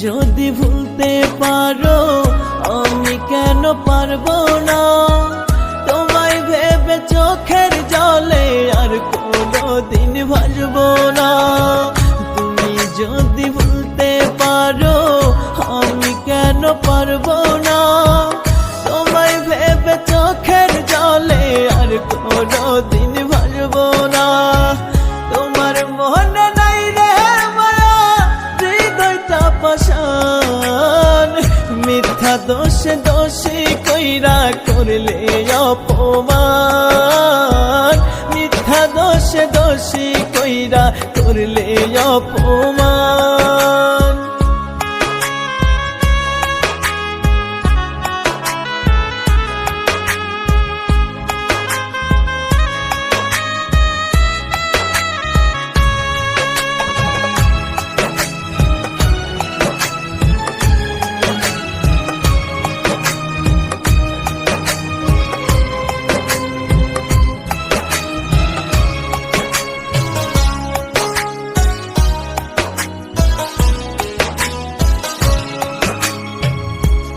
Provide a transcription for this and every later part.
যদি ভুলতে পারো আমি কেন পারবো না, তোমায় ভেবে চোখের জলে আর কোনোদিন ভাসবো না। তুমি যদি ভুলতে পারো আমি কেন পারবো না, তোমায় ভেবে চোখের জলে আর কোনোদিন ভাসবো না। তোমার মনে নাই রে মায়া হৃদয়টা পাষাণ, মিথ্যা দোষে দোষী কইরা করলে অপমান, মিথ্যা দোষে দোষী কইরা করলে অপমান।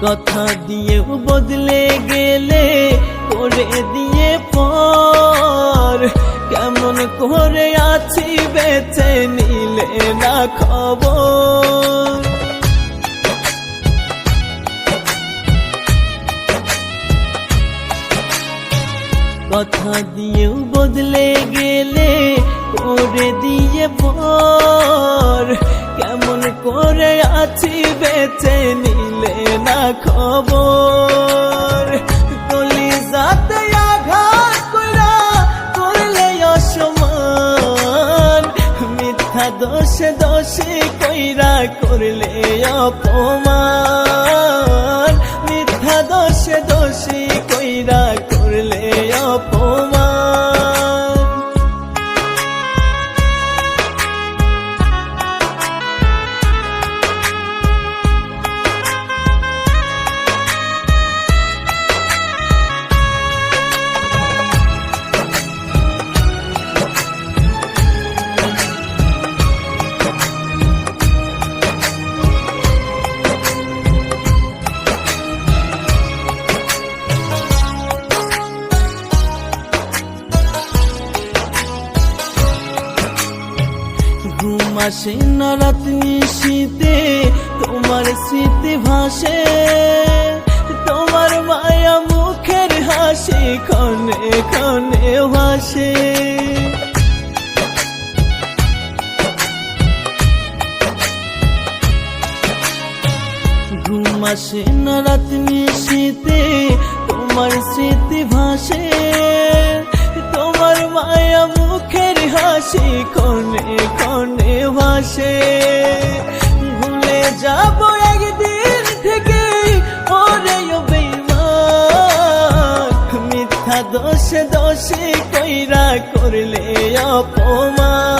কথা দিয়েও বদলে গেলে করে দিয়ে পর, কেমন করে আছি বেঁচে নিলে না খবর। কথা দিয়েও বদলে গেলে করে দিয়ে পর, কেমন করে আছি বেঁচে নিলে না খবর। কলিজাতে আঘাত কইরা করলে অসম্মান, মিথ্যা দোষে দোষী কইরা করলে অপমান, মিথ্যা দোষে দোষী কইরা করলে অপমান। ঘুম আসে না রাত নিশীতে তোমার স্মৃতি ভাসে, তোমার মায়া মুখের হাসি ক্ষণে ক্ষণে ভাসে। ঘুম আসে না রাত নিশীতে তোমার স্মৃতি ভাসে, তোমার মায়া মুখের হাসি ক্ষণে ক্ষণে ভাসে। ভুলে যাব একদিন থেকে ওরে বেঈমান, মিথ্যা দোষে দোষী কইরা করলে অপমান।